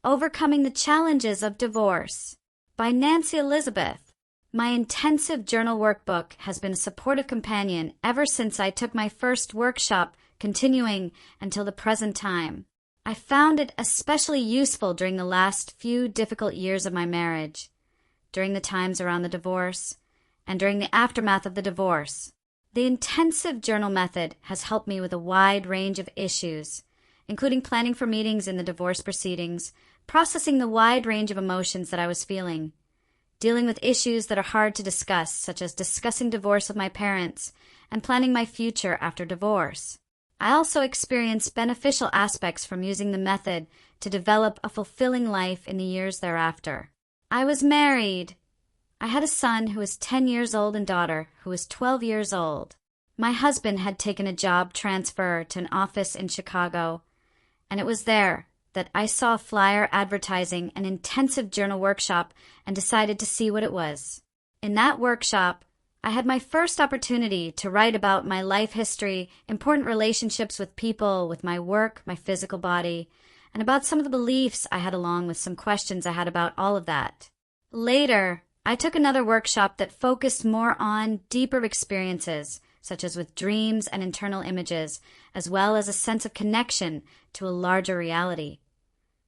Overcoming the Challenges of Divorce by Nancy Elizabeth. My intensive journal workbook has been a supportive companion ever since I took my first workshop, continuing until the present time. I found it especially useful during the last few difficult years of my marriage, during the times around the divorce, and during the aftermath of the divorce. The intensive journal method has helped me with a wide range of issues, including planning for meetings in the divorce proceedings, processing the wide range of emotions that I was feeling, dealing with issues that are hard to discuss, such as discussing divorce with my parents and planning my future after divorce. I also experienced beneficial aspects from using the method to develop a fulfilling life in the years thereafter. I was married. I had a son who was 10 years old and daughter who was 12 years old. My husband had taken a job transfer to an office in Chicago, and it was there that I saw a flyer advertising an intensive journal workshop and decided to see what it was. In that workshop, I had my first opportunity to write about my life history, important relationships with people, with my work, my physical body, and about some of the beliefs I had along with some questions I had about all of that. Later, I took another workshop that focused more on deeper experiences, such as with dreams and internal images, as well as a sense of connection to a larger reality.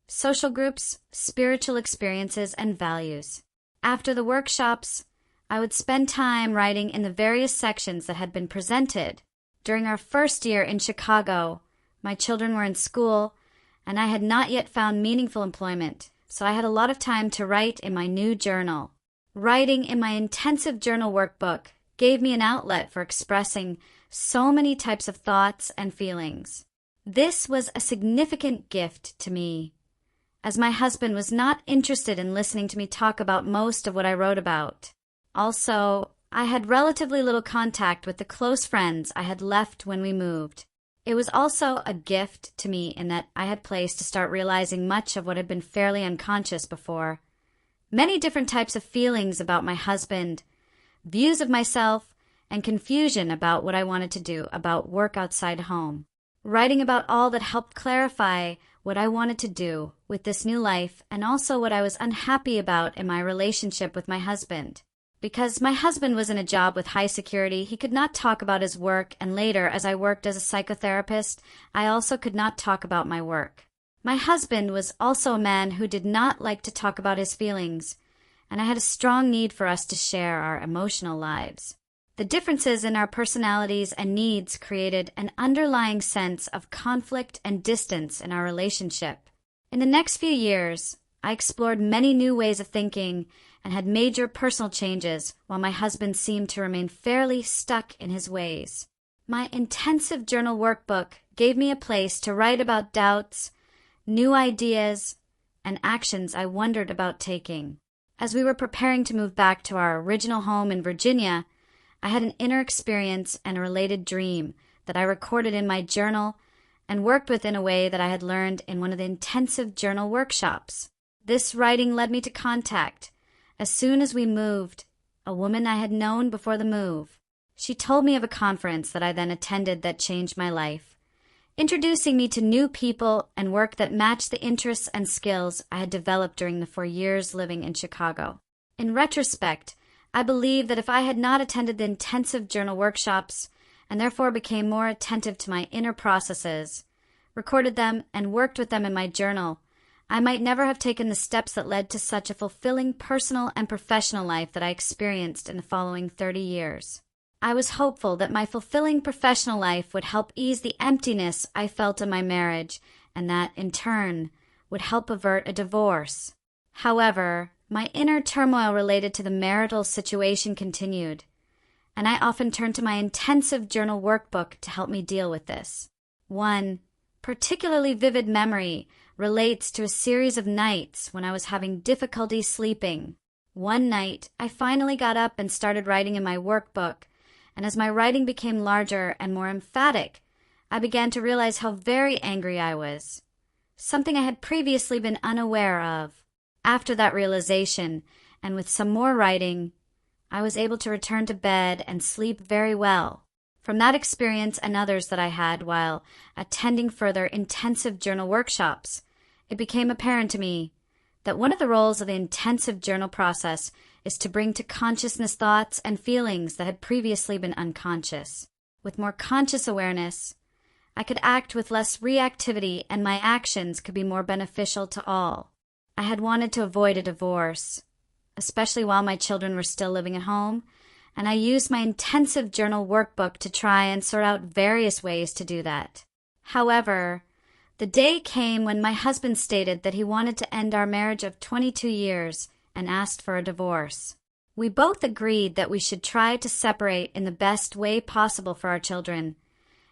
Social groups, spiritual experiences, and values. After the workshops, I would spend time writing in the various sections that had been presented. During our first year in Chicago, my children were in school, and I had not yet found meaningful employment, so I had a lot of time to write in my new journal. Writing in my intensive journal workbook gave me an outlet for expressing so many types of thoughts and feelings. This was a significant gift to me, as my husband was not interested in listening to me talk about most of what I wrote about. Also, I had relatively little contact with the close friends I had left when we moved. It was also a gift to me in that I had place to start realizing much of what had been fairly unconscious before. Many different types of feelings about my husband, views of myself, and confusion about what I wanted to do about work outside home. Writing about all that helped clarify what I wanted to do with this new life and also what I was unhappy about in my relationship with my husband. Because my husband was in a job with high security, he could not talk about his work, and later, as I worked as a psychotherapist, I also could not talk about my work. My husband was also a man who did not like to talk about his feelings, and I had a strong need for us to share our emotional lives. The differences in our personalities and needs created an underlying sense of conflict and distance in our relationship. In the next few years, I explored many new ways of thinking and had major personal changes, while my husband seemed to remain fairly stuck in his ways. My intensive journal workbook gave me a place to write about doubts, new ideas, and actions I wondered about taking. As we were preparing to move back to our original home in Virginia, I had an inner experience and a related dream that I recorded in my journal and worked with in a way that I had learned in one of the intensive journal workshops. This writing led me to contact, as soon as we moved, a woman I had known before the move. She told me of a conference that I then attended that changed my life, introducing me to new people and work that matched the interests and skills I had developed during the 4 years living in Chicago. In retrospect, I believe that if I had not attended the intensive journal workshops and therefore became more attentive to my inner processes, recorded them, and worked with them in my journal, I might never have taken the steps that led to such a fulfilling personal and professional life that I experienced in the following 30 years. I was hopeful that my fulfilling professional life would help ease the emptiness I felt in my marriage, and that, in turn, would help avert a divorce. However, my inner turmoil related to the marital situation continued, and I often turned to my intensive journal workbook to help me deal with this. One particularly vivid memory relates to a series of nights when I was having difficulty sleeping. One night, I finally got up and started writing in my workbook, and as my writing became larger and more emphatic, I began to realize how very angry I was, something I had previously been unaware of. After that realization, and with some more writing, I was able to return to bed and sleep very well. From that experience and others that I had while attending further intensive journal workshops, it became apparent to me that one of the roles of the intensive journal process is to bring to consciousness thoughts and feelings that had previously been unconscious. With more conscious awareness, I could act with less reactivity and my actions could be more beneficial to all. I had wanted to avoid a divorce, especially while my children were still living at home, and I used my intensive journal workbook to try and sort out various ways to do that. However, the day came when my husband stated that he wanted to end our marriage of 22 years and asked for a divorce. We both agreed that we should try to separate in the best way possible for our children,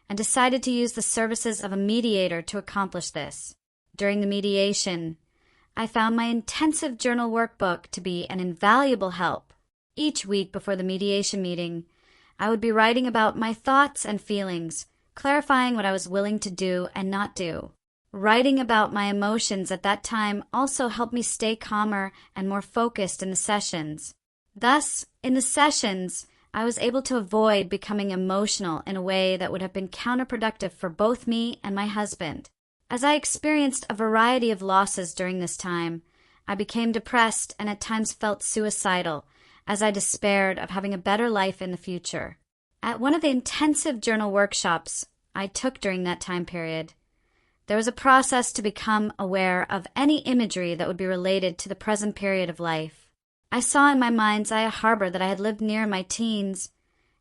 and decided to use the services of a mediator to accomplish this. During the mediation, I found my intensive journal workbook to be an invaluable help. Each week before the mediation meeting, I would be writing about my thoughts and feelings, clarifying what I was willing to do and not do. Writing about my emotions at that time also helped me stay calmer and more focused in the sessions. Thus, in the sessions, I was able to avoid becoming emotional in a way that would have been counterproductive for both me and my husband. As I experienced a variety of losses during this time, I became depressed and at times felt suicidal, as I despaired of having a better life in the future. At one of the intensive journal workshops I took during that time period, there was a process to become aware of any imagery that would be related to the present period of life. I saw in my mind's eye a harbor that I had lived near in my teens,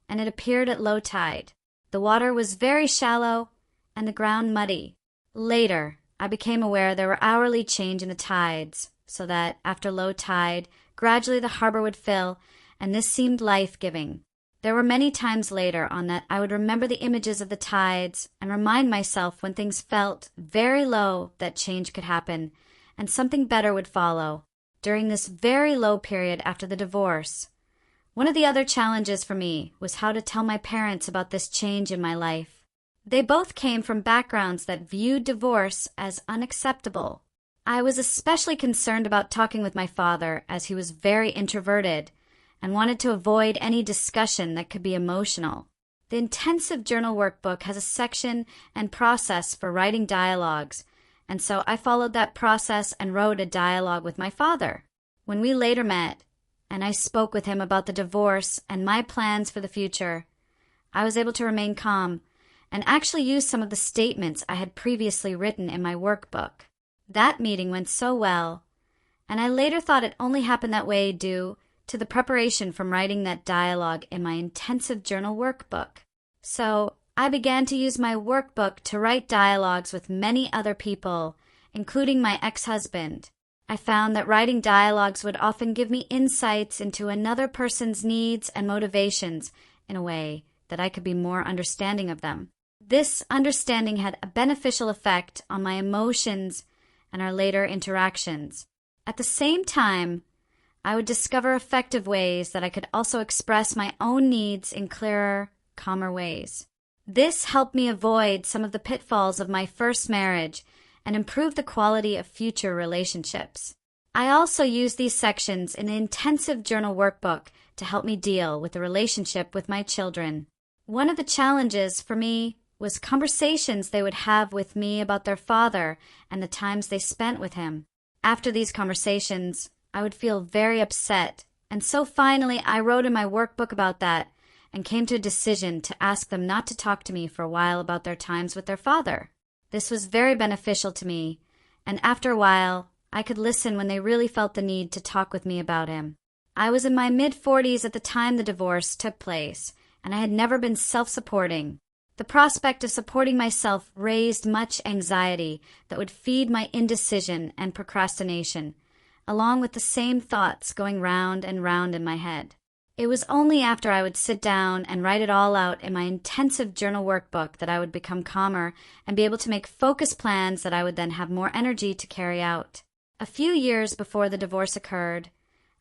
and it appeared at low tide. The water was very shallow and the ground muddy. Later, I became aware there were hourly change in the tides, so that, after low tide, gradually the harbor would fill, and this seemed life-giving. There were many times later on that I would remember the images of the tides and remind myself when things felt very low that change could happen, and something better would follow. During this very low period after the divorce, one of the other challenges for me was how to tell my parents about this change in my life. They both came from backgrounds that viewed divorce as unacceptable. I was especially concerned about talking with my father, as he was very introverted and wanted to avoid any discussion that could be emotional. The intensive journal workbook has a section and process for writing dialogues, and so I followed that process and wrote a dialogue with my father. When we later met, and I spoke with him about the divorce and my plans for the future, I was able to remain calm and actually use some of the statements I had previously written in my workbook. That meeting went so well, and I later thought it only happened that way due to the preparation from writing that dialogue in my intensive journal workbook. So I began to use my workbook to write dialogues with many other people, including my ex-husband. I found that writing dialogues would often give me insights into another person's needs and motivations in a way that I could be more understanding of them. This understanding had a beneficial effect on my emotions and our later interactions. At the same time, I would discover effective ways that I could also express my own needs in clearer, calmer ways. This helped me avoid some of the pitfalls of my first marriage and improve the quality of future relationships. I also used these sections in the intensive journal workbook to help me deal with the relationship with my children. One of the challenges for me was conversations they would have with me about their father and the times they spent with him. After these conversations, I would feel very upset, and so finally I wrote in my workbook about that and came to a decision to ask them not to talk to me for a while about their times with their father. This was very beneficial to me, and after a while, I could listen when they really felt the need to talk with me about him. I was in my mid-40s at the time the divorce took place, and I had never been self-supporting. The prospect of supporting myself raised much anxiety that would feed my indecision and procrastination, along with the same thoughts going round and round in my head. It was only after I would sit down and write it all out in my intensive journal workbook that I would become calmer and be able to make focused plans that I would then have more energy to carry out. A few years before the divorce occurred,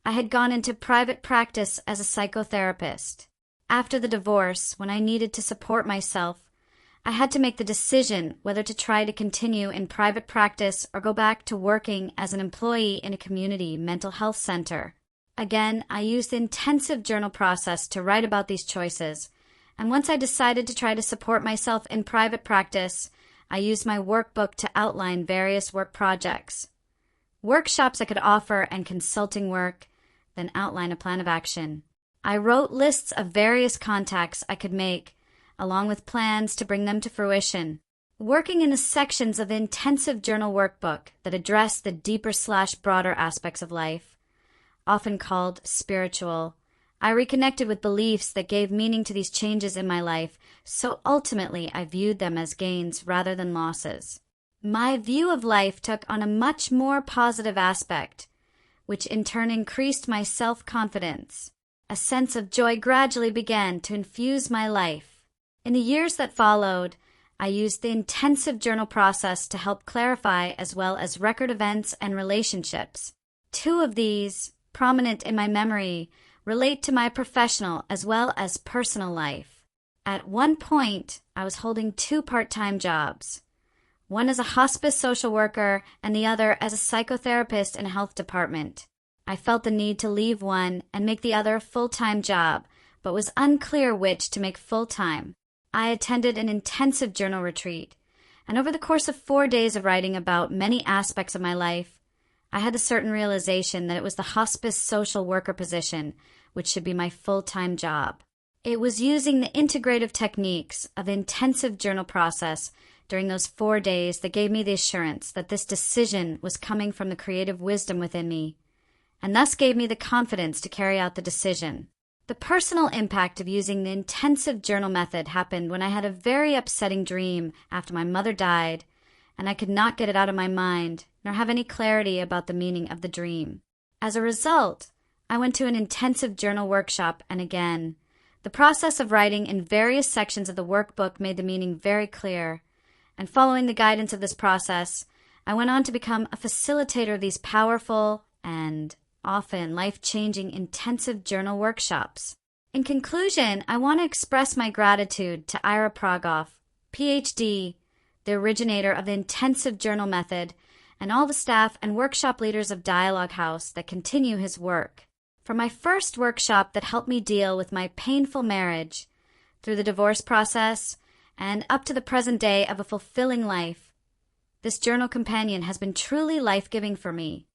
I had gone into private practice as a psychotherapist. After the divorce, when I needed to support myself, I had to make the decision whether to try to continue in private practice or go back to working as an employee in a community mental health center. Again, I used the intensive journal process to write about these choices, and once I decided to try to support myself in private practice, I used my workbook to outline various work projects, workshops I could offer, and consulting work, then outline a plan of action. I wrote lists of various contacts I could make, along with plans to bring them to fruition. Working in the sections of the intensive journal workbook that address the deeper/broader aspects of life, often called spiritual, I reconnected with beliefs that gave meaning to these changes in my life, so ultimately I viewed them as gains rather than losses. My view of life took on a much more positive aspect, which in turn increased my self-confidence. A sense of joy gradually began to infuse my life. In the years that followed, I used the intensive journal process to help clarify as well as record events and relationships. Two of these, prominent in my memory, relate to my professional as well as personal life. At one point, I was holding 2 part-time jobs, one as a hospice social worker and the other as a psychotherapist in a health department. I felt the need to leave one and make the other a full-time job, but was unclear which to make full-time. I attended an intensive journal retreat, and over the course of 4 days of writing about many aspects of my life, I had a certain realization that it was the hospice social worker position which should be my full-time job. It was using the integrative techniques of the intensive journal process during those 4 days that gave me the assurance that this decision was coming from the creative wisdom within me, and thus gave me the confidence to carry out the decision. The personal impact of using the intensive journal method happened when I had a very upsetting dream after my mother died, and I could not get it out of my mind, nor have any clarity about the meaning of the dream. As a result, I went to an intensive journal workshop, and again, the process of writing in various sections of the workbook made the meaning very clear, and following the guidance of this process, I went on to become a facilitator of these powerful and often life-changing intensive journal workshops. In conclusion, I want to express my gratitude to Ira Progoff, PhD, the originator of the intensive journal method, and all the staff and workshop leaders of Dialogue House that continue his work. From my first workshop that helped me deal with my painful marriage, through the divorce process, and up to the present day of a fulfilling life, this journal companion has been truly life-giving for me.